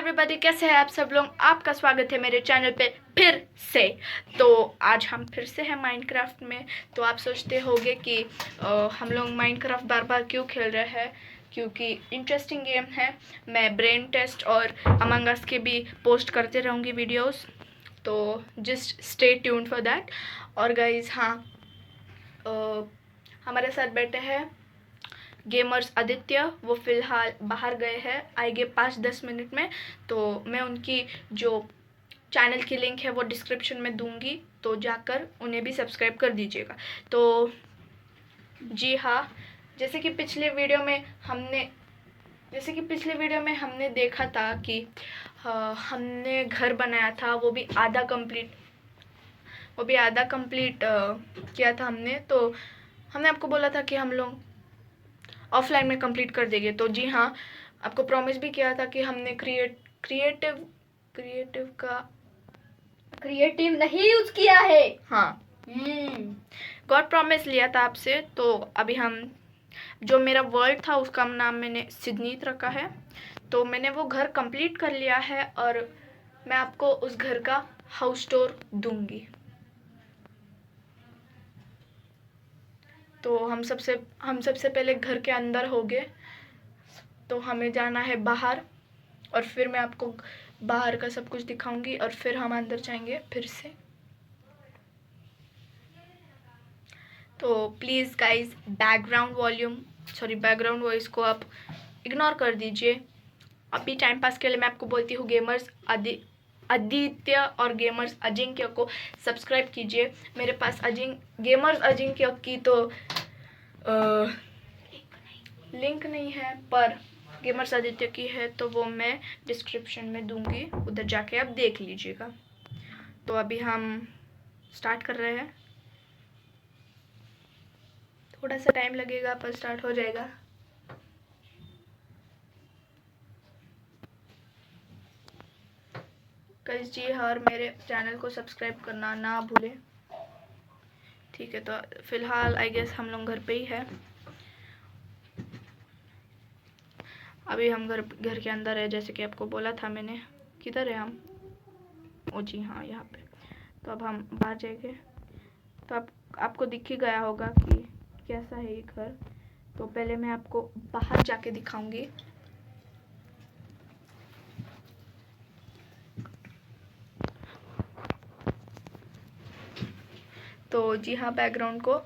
Everybody, कैसे हैं आप सब लोग। आपका स्वागत है मेरे चैनल पे फिर से। तो आज हम फिर से हैं माइनक्राफ्ट में। तो आप सोचते होंगे कि हम लोग माइनक्राफ्ट बार बार क्यों खेल रहे हैं, क्योंकि इंटरेस्टिंग गेम है। मैं ब्रेन टेस्ट और अमंग अस के भी पोस्ट करते रहूँगी वीडियोस, तो just stay tuned for that. और गाइज हाँ, हमारे साथ बैठे हैं गेमर्स आदित्य। वो फ़िलहाल बाहर गए हैं, आएंगे 5-10 मिनट में। तो मैं उनकी जो चैनल की लिंक है वो डिस्क्रिप्शन में दूंगी, तो जाकर उन्हें भी सब्सक्राइब कर दीजिएगा। तो जी हाँ, जैसे कि पिछले वीडियो में हमने देखा था कि हमने घर बनाया था, वो भी आधा कंप्लीट किया था हमने। तो हमने आपको बोला था कि हम लोग ऑफलाइन में कंप्लीट कर देंगे। तो जी हाँ, आपको प्रॉमिस भी किया था कि हमने क्रिएटिव नहीं यूज किया है। हाँ, गॉड प्रॉमिस लिया था आपसे। तो अभी हम, जो मेरा वर्ल्ड था उसका नाम मैंने सिडनीत रखा है। तो मैंने वो घर कंप्लीट कर लिया है और मैं आपको उस घर का हाउस टूर दूंगी। तो हम सबसे पहले घर के अंदर हो गए, तो हमें जाना है बाहर, और फिर मैं आपको बाहर का सब कुछ दिखाऊंगी और फिर हम अंदर जाएंगे फिर से। तो प्लीज़ गाइज, बैकग्राउंड वॉइस को आप इग्नोर कर दीजिए। अभी टाइम पास के लिए मैं आपको बोलती हूँ, गेमर्स आदित्य और गेमर्स अजिंक्य को सब्सक्राइब कीजिए। मेरे पास गेमर्स अजिंक्य की तो लिंक नहीं है, पर गेमर्स आदित्य की है, तो वो मैं डिस्क्रिप्शन में दूंगी, उधर जाके आप देख लीजिएगा। तो अभी हम स्टार्ट कर रहे हैं। थोड़ा सा टाइम लगेगा पर स्टार्ट हो जाएगा। गाइस जी हाँ, और मेरे चैनल को सब्सक्राइब करना ना भूलें, ठीक है। तो फिलहाल आई गेस हम लोग घर पे ही है। अभी हम घर के अंदर है, जैसे कि आपको बोला था मैंने। किधर है हम? ओ जी हाँ, यहाँ पे। तो अब हम बाहर जाएंगे। तो आपको दिख ही गया होगा कि कैसा है ये घर। तो पहले मैं आपको बाहर जाके दिखाऊंगी। तो जी हाँ, बैकग्राउंड को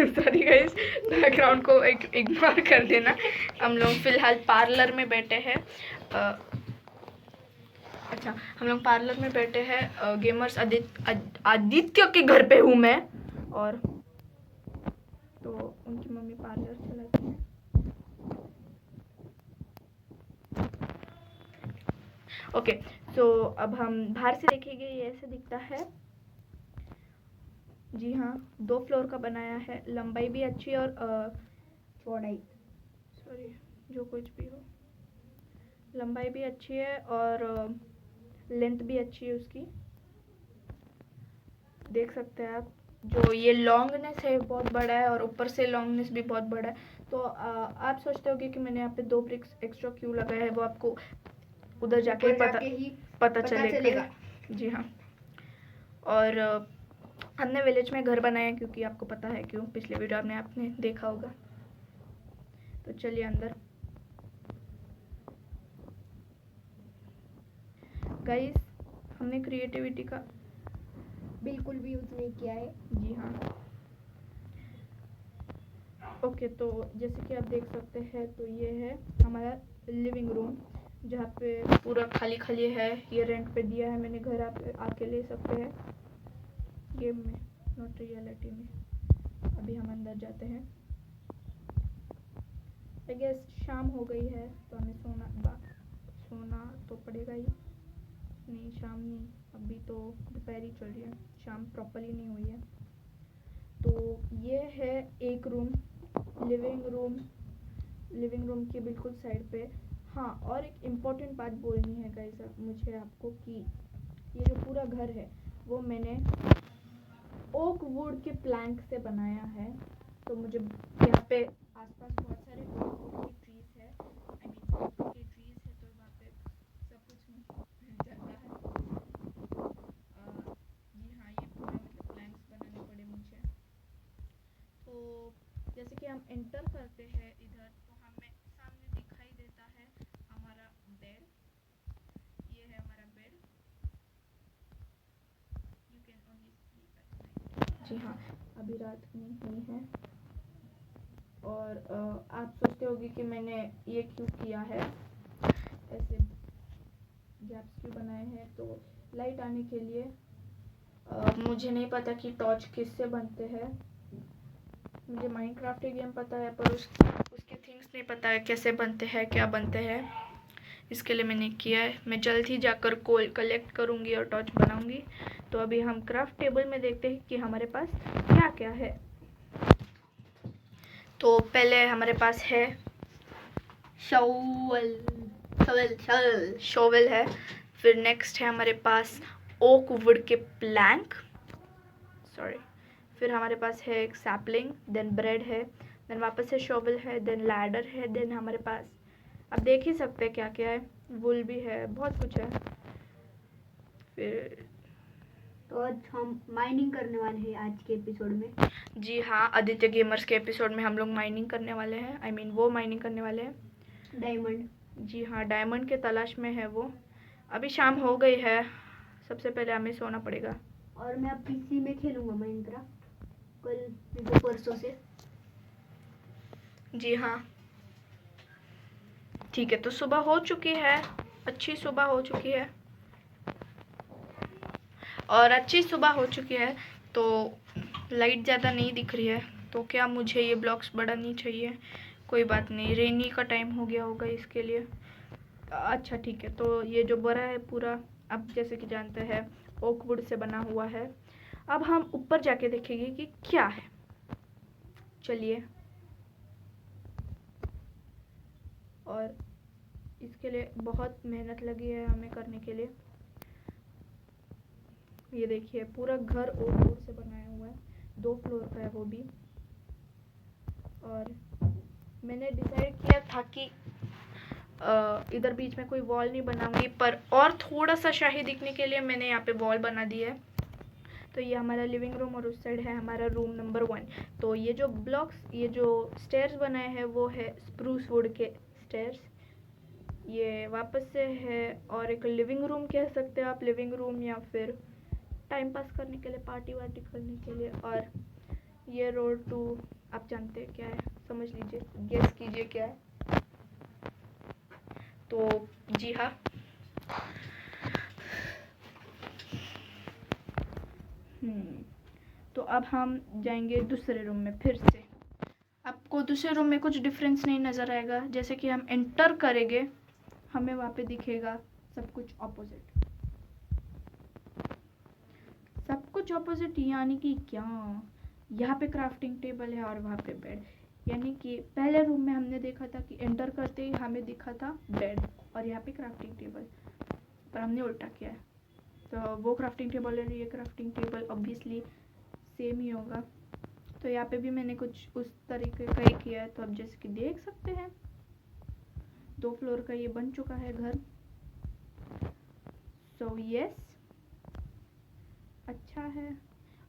सॉरी गाइस, बैकग्राउंड को इग्नोर कर देना। हम लोग फिलहाल पार्लर में बैठे हैं। हम लोग पार्लर में बैठे हैं। गेमर्स आदित्य के घर पे हूँ मैं, और तो उनकी मम्मी पार्लर चलाती है। ओके, तो अब हम बाहर से देखेंगे, ये ऐसे दिखता है। जी हाँ, 2 फ्लोर का बनाया है। लंबाई भी अच्छी है और चौड़ाई, सॉरी जो कुछ भी हो, लंबाई भी अच्छी है और लेंथ भी अच्छी है उसकी। देख सकते हैं आप, जो ये लॉन्गनेस है बहुत बड़ा है और ऊपर से लॉन्गनेस भी बहुत बड़ा है। तो आप सोचते होंगे कि मैंने यहाँ पे 2 ब्रिक्स एक्स्ट्रा क्यों लगाया है, वो आपको उधर जाके पता चलेगा। जी हाँ, और हमने विलेज में घर बनाया, क्योंकि आपको पता है क्यों, पिछले वीडियो आपने देखा होगा। तो चलिए अंदर। गाइस, हमने क्रिएटिविटी का बिल्कुल भी यूज़ नहीं किया है। जी हाँ। ओके, तो जैसे कि आप देख सकते हैं, तो ये है हमारा लिविंग रूम, जहाँ पे पूरा खाली खाली है। ये रेंट पे दिया है मैंने घर, आप आके ले सकते हैं, गेम में, नॉट रियलिटी में। अभी हम अंदर जाते हैं। आई गेस शाम हो गई है, तो हमें सोना तो पड़ेगा ही। नहीं, शाम नहीं, अभी तो दोपहर ही चल रही है, शाम प्रॉपरली नहीं हुई है। तो ये है एक रूम, लिविंग रूम के बिल्कुल साइड पे। हाँ, और एक इम्पॉर्टेंट बात बोलनी है गाइस मुझे आपको, कि ये जो पूरा घर है वो मैंने ओक वुड के प्लैंक से बनाया है। तो मुझे यहाँ पे आसपास बहुत सारे ट्रीज है, आई मीन के ट्रीज है, तो वहाँ पे सब कुछ मिल जाता है। जी हाँ, ये पूरा मतलब प्लैंक्स बनाने पड़े मुझे। तो जैसे कि हम एंटर करते हैं इधर, तो हमें सामने दिखाई देता है हमारा बेड। ये है हमारा bed. You can only sleep at night. जी हाँ, अभी रात नहीं हुई है। और आप सोचते होंगे कि मैंने ये क्यों किया है, ऐसे गैप्स क्यों बनाए हैं। तो लाइट आने के लिए। मुझे नहीं पता कि टॉर्च किससे बनते हैं। मुझे माइनक्राफ्ट गेम पता है, पर उसके थिंग्स नहीं पता है कैसे बनते हैं, क्या बनते हैं। इसके लिए मैंने किया है। मैं जल्द ही जाकर कोल कलेक्ट करूँगी और टॉर्च बनाऊँगी। तो अभी हम क्राफ्ट टेबल में देखते हैं कि हमारे पास क्या क्या है। तो पहले हमारे पास है शोवेल है। फिर नेक्स्ट है हमारे पास ओक वुड के प्लैंक, सॉरी। फिर हमारे पास है एक सैपलिंग, देन ब्रेड है, देन वापस से शोवेल है, देन लैडर है, देन हमारे पास आप देख ही सकते हैं क्या क्या है, वुल भी है, बहुत कुछ है। फिर तो आज हम माइनिंग करने वाले हैं आज के एपिसोड में। जी हाँ, आदित्य गेमर्स के एपिसोड में हम लोग माइनिंग करने वाले हैं, आई मीन वो माइनिंग करने वाले हैं डायमंड। जी हाँ, डायमंड के तलाश में है वो। अभी शाम हो गई है, सबसे पहले हमें सोना पड़ेगा। और मैं अब पीसी में खेलूंगा माइनक्राफ्ट कल तो परसों से। जी हाँ, ठीक है। तो सुबह हो चुकी है, अच्छी सुबह हो चुकी है, और अच्छी सुबह हो चुकी है। तो लाइट ज़्यादा नहीं दिख रही है, तो क्या मुझे ये ब्लॉक्स बढ़ानी चाहिए? कोई बात नहीं, रेनी का टाइम हो गया होगा इसके लिए। अच्छा ठीक है। तो ये जो बड़ा है पूरा, आप जैसे कि जानते हैं, ओकवुड से बना हुआ है। अब हम ऊपर जाके देखेंगे कि क्या है। चलिए। और इसके लिए बहुत मेहनत लगी है हमें करने के लिए। ये देखिए, पूरा घर ओकवुड से बनाया हुआ है, 2 फ्लोर का है वो भी। और मैंने डिसाइड किया था कि इधर बीच में कोई वॉल नहीं बनाऊंगी, पर और थोड़ा सा शाही दिखने के लिए मैंने यहाँ पे वॉल बना दी है। तो ये हमारा लिविंग रूम और उस साइड है हमारा रूम नंबर 1। तो ये जो ब्लॉक्स, ये जो स्टेयर्स बनाए हैं वो है स्प्रूस वुड के स्टेयर्स। ये वापस से है, और एक लिविंग रूम कह सकते हैं आप, लिविंग रूम, या फिर टाइम पास करने के लिए, पार्टी वार्टी करने के लिए। और ये रोड टू, आप जानते हैं क्या है, समझ लीजिए, गेस कीजिए क्या है। तो जी हाँ, तो अब हम जाएंगे दूसरे रूम में फिर से। आपको दूसरे रूम में कुछ डिफरेंस नहीं नज़र आएगा। जैसे कि हम एंटर करेंगे, हमें वहाँ पे दिखेगा सब कुछ ऑपोजिट, सब कुछ ऑपोजिट। यानी कि क्या, यहाँ पे क्राफ्टिंग टेबल है और वहाँ पे बेड। यानी कि पहले रूम में हमने देखा था कि एंटर करते ही हमें दिखा था बेड और यहाँ पे क्राफ्टिंग टेबल, पर हमने उल्टा किया है। तो वो क्राफ्टिंग टेबल और ये क्राफ्टिंग टेबल ऑब्वियसली सेम ही होगा। तो यहाँ पे भी मैंने कुछ उस तरीके का ही किया है। तो अब जैसे कि देख सकते हैं, 2 फ्लोर का ये बन चुका है घर। सो यस, अच्छा है।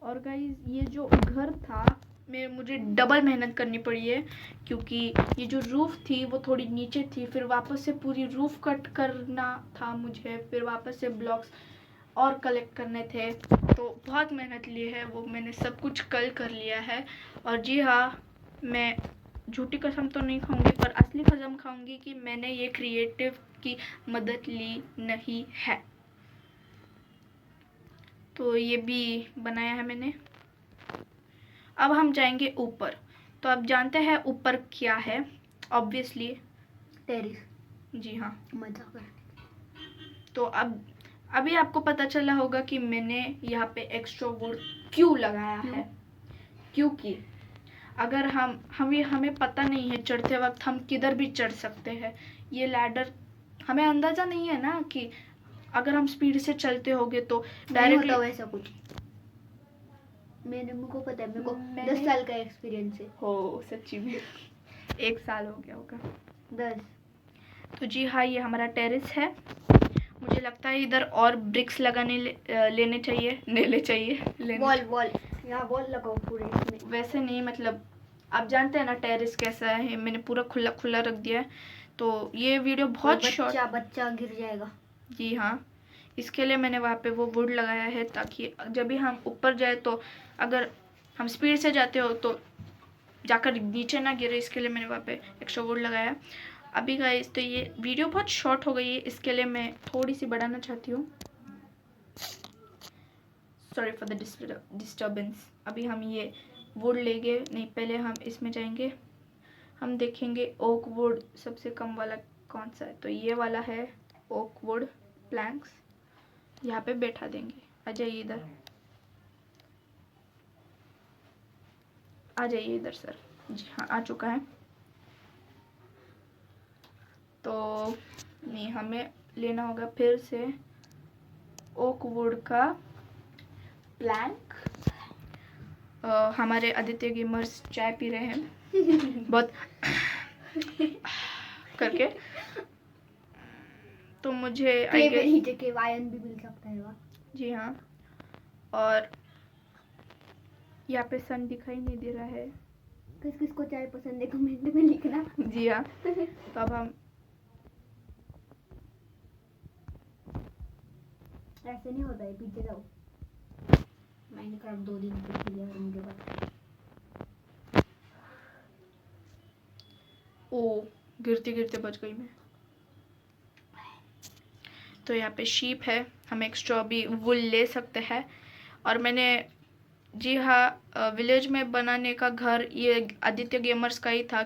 और गाइस, ये जो घर था, मुझे डबल मेहनत करनी पड़ी है, क्योंकि ये जो रूफ़ थी वो थोड़ी नीचे थी, फिर वापस से पूरी रूफ़ कट करना था मुझे, फिर वापस से ब्लॉक्स और कलेक्ट करने थे। तो बहुत मेहनत ली है, वो मैंने सब कुछ कल कर लिया है। और जी हाँ, मैं झूठी कसम तो नहीं खाऊंगी, पर असली कसम खाऊंगी कि मैंने ये क्रिएटिव की मदद ली नहीं है। तो ये भी बनाया है मैंने। अब हम जाएंगे ऊपर। तो आप जानते हैं ऊपर क्या है, ऑब्वियसली टेरिस। जी हाँ, मजा कर। तो अब अभी आपको पता चला होगा कि मैंने यहाँ पे एक्स्ट्रा वुड क्यों लगाया है। क्योंकि अगर हमें पता नहीं है चढ़ते वक्त हम किधर भी चढ़ सकते हैं। ये लैडर, हमें अंदाज़ा नहीं है ना कि अगर हम स्पीड से चलते होंगे तो डायरेक्टली होता वैसा कुछ मुझको पता है, मेरे को मैंने- 10 साल का एक्सपीरियंस है। हो सच्ची में 1 साल हो गया होगा। 10। तो जी हाँ, ये हमारा टेरेस है। मुझे लगता है इधर और ब्रिक्स लगाने लेने चाहिए वॉल यहाँ वॉल लगाओ पूरे इसमें। वैसे नहीं, मतलब आप जानते हैं ना टेरेस कैसा है, मैंने पूरा खुला खुला रख दिया है। तो ये वीडियो बहुत शॉर्ट, बच्चा गिर जाएगा। जी हाँ, इसके लिए मैंने वहाँ पे वो वुड लगाया है, ताकि जब भी हम ऊपर जाए तो अगर हम स्पीड से जाते हो तो जाकर नीचे ना गिरे, इसके लिए मैंने वहाँ पे एक्स्ट्रा वुड लगाया। अभी गाइस, तो ये वीडियो बहुत शॉर्ट हो गई है, इसके लिए मैं थोड़ी सी बढ़ाना चाहती हूँ। Sorry for the disturbance. अभी हम ये वुड लेंगे, नहीं पहले हम इसमें जाएंगे, हम देखेंगे ओक वुड सबसे कम वाला कौन सा है। तो ये वाला है ओक वुड प्लैंक्स, यहाँ पे बैठा देंगे। आ जाइए इधर, आ जाइए इधर सर। जी हाँ, आ चुका है। तो नहीं, हमें लेना होगा फिर से ओक वुड का प्लैंक। हमारे आदित्य गेमर्स चाय पी रहे हैं बहुत करके, तो मुझे केव आयन भी मिल सकता है वहाँ। जी हाँ, और यहाँ पे सन दिखाई नहीं दे रहा है। किस किस को चाय पसंद है कमेंट में लिखना। जी हाँ, तो अब हम ऐसे नहीं होता है, पीछे जाओ। माइनक्राफ्ट 2 दिन पे खेले और मुझे पता। ओ, गिरते गिरते बच गई मैं। तो यहाँ पे शीप है, हम एक्स्ट्रा भी वुल ले सकते हैं। और मैंने, जी हाँ, विलेज में बनाने का घर ये आदित्य गेमर्स का ही था,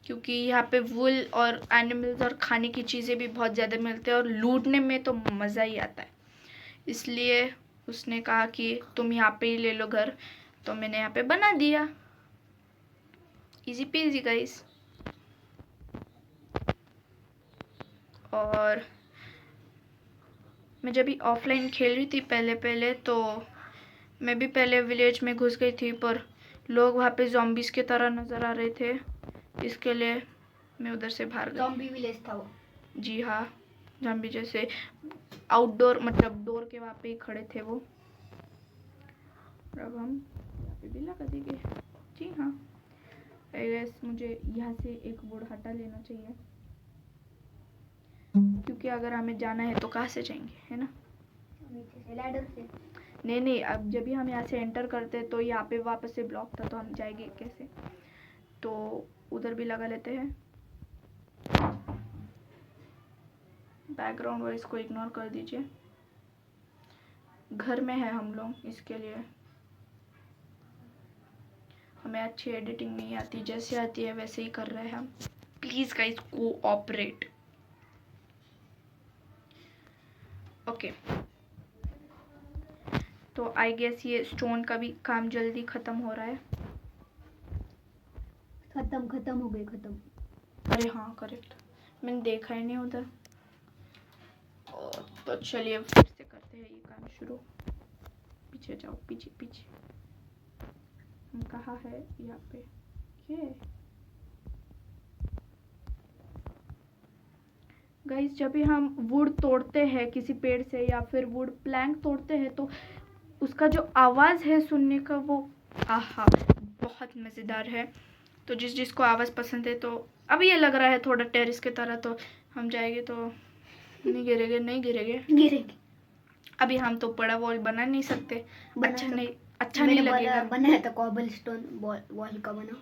क्योंकि यहाँ पे वुल और एनिमल्स और खाने की चीज़ें भी बहुत ज़्यादा मिलते हैं और लूटने में तो मज़ा ही आता है। इसलिए उसने कहा कि तुम यहाँ पे ही ले लो घर, तो मैंने यहाँ पे बना दिया। Easy PG guys. और मैं जब भी ऑफलाइन खेल रही थी पहले तो मैं भी पहले विलेज में घुस गई थी, पर लोग वहाँ पे ज़ॉम्बीज की तरह नज़र आ रहे थे, इसके लिए मैं उधर से बाहर गई। ज़ॉम्बी विलेज था वो। जी हाँ, ज़ॉम्बी जैसे आउटडोर, मतलब डोर के वहाँ पे ही खड़े थे वो। अब हम यहाँ पे भी लगा देंगे। जी हाँ, आई गेस मुझे यहाँ से एक वुड हटा लेना चाहिए, क्योंकि अगर हमें जाना है तो कहाँ से जाएंगे, है ना? नीचे से लैडर से। नहीं, अब जब भी हम यहाँ से एंटर करते तो यहाँ पे वापस से ब्लॉक था, तो हम जाएंगे कैसे? तो उधर भी लगा लेते हैं। बैकग्राउंड वॉइस को इग्नोर कर दीजिए, घर में है हम लोग, इसके लिए हमें अच्छी एडिटिंग नहीं आती, जैसे आती है वैसे ही कर रहे हैं हम। Please guys cooperate. ओके, तो आई गेस ये स्टोन का भी काम जल्दी ख़त्म हो रहा है। खत्म हो गए, खत्म। अरे हाँ, करेक्ट, मैंने देखा ही नहीं उधर। तो चलिए फिर से करते हैं ये काम शुरू। पीछे जाओ, पीछे पीछे। हम कहाँ है? यहाँ पे ये गाइस, जब भी हम वुड तोड़ते हैं किसी पेड़ से या फिर वुड प्लैंक तोड़ते हैं, तो उसका जो आवाज़ है सुनने का, वो आहा बहुत मज़ेदार है। तो जिसको आवाज़ पसंद है, तो अभी ये लग रहा है थोड़ा टेरेस की तरह, तो हम जाएंगे तो नहीं गिरेंगे। अभी हम तो बड़ा वॉल बना नहीं सकते, अच्छा नहीं लगेगा। बनाया था कॉबलस्टोन वॉल का बना।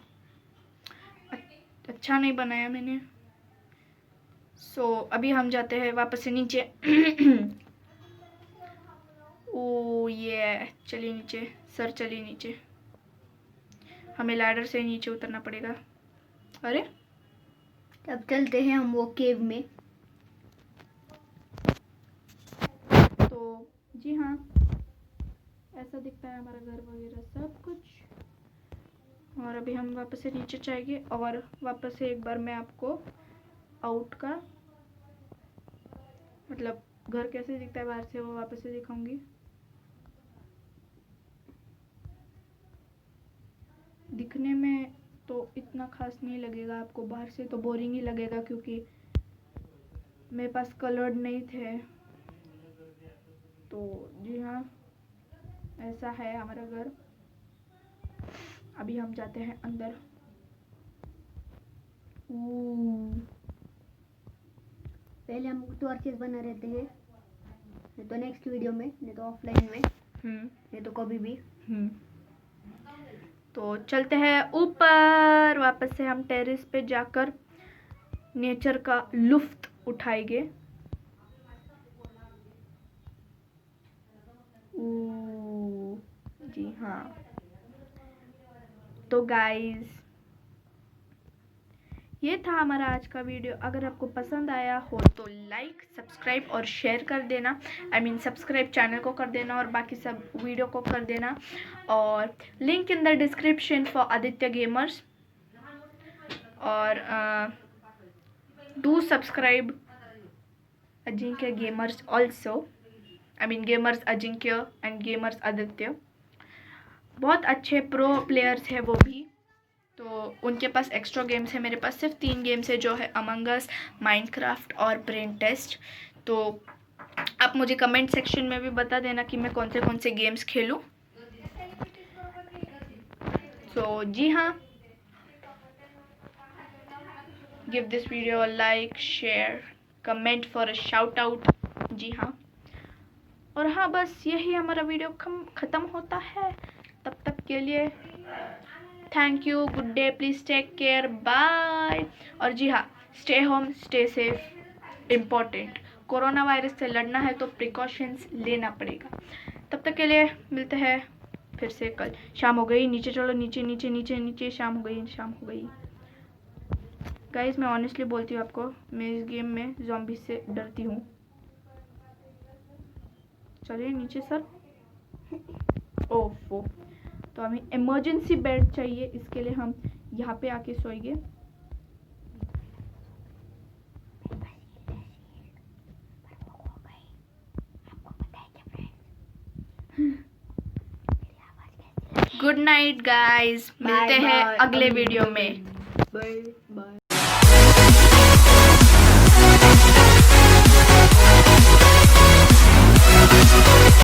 अच्छा नहीं बनाया मैंने। सो अभी हम जाते हैं वापस से नीचे। ओ ये चलिए नीचे, सर चलिए नीचे, हमें लैडर से नीचे उतरना पड़ेगा। अरे अब चलते हैं हम वो केव में। तो जी हाँ, ऐसा दिखता है हमारा घर वगैरह सब कुछ। और अभी हम वापस से नीचे जाएंगे और वापस से एक बार मैं आपको आउट का, मतलब घर कैसे दिखता है बाहर से, वो वापस से दिखाऊंगी। दिखने में तो इतना खास नहीं लगेगा आपको, बाहर से तो बोरिंग ही लगेगा क्योंकि मेरे पास कलर्ड नहीं थे। तो जी हाँ, ऐसा है हमारा घर। अभी हम जाते हैं अंदर। पहले हम टॉर्चेस बना रहते हैं, नहीं तो नेक्स्ट वीडियो में, नहीं तो ऑफलाइन में, नहीं तो कभी भी। तो चलते हैं ऊपर। वापस से हम टेरेस पे जाकर नेचर का लुफ्त उठाएंगे। जी हाँ, तो गाइस ये था हमारा आज का वीडियो। अगर आपको पसंद आया हो तो लाइक, सब्सक्राइब और शेयर कर देना। सब्सक्राइब चैनल को कर देना और बाकी सब वीडियो को कर देना। और link in the description for Aditya gamers. और do subscribe Ajinkya gamers also. Gamers Ajinkya and gamers Aditya. बहुत अच्छे प्रो प्लेयर्स हैं वो भी, तो उनके पास एक्स्ट्रा गेम्स है। मेरे पास सिर्फ 3 गेम्स है, जो है अमंग अस, माइनक्राफ्ट और ब्रेन टेस्ट। तो आप मुझे कमेंट सेक्शन में भी बता देना कि मैं कौन से गेम्स खेलूं। सो जी हाँ, give this video a like, share, comment for a shout out. जी हाँ, और हाँ बस यही हमारा वीडियो ख़त्म होता है। तब तक के लिए thank you, good day, please take care, bye. और जी हाँ, stay home, stay safe, important. Corona virus से लड़ना है तो प्रिकॉशंस लेना पड़ेगा। तब तक के लिए मिलते हैं फिर से कल। शाम हो गई, नीचे चलो, नीचे नीचे नीचे नीचे। शाम हो गई, शाम हो गई। गाइस मैं ऑनेस्टली बोलती हूँ आपको, मैं इस गेम में ज़ॉम्बी से डरती हूँ। चलिए नीचे सर। ओफो, तो हमें इमरजेंसी बेड चाहिए, इसके लिए हम यहाँ पे आके सोएंगे। गुड नाइट गाइस, मिलते हैं अगले वीडियो में। बाय।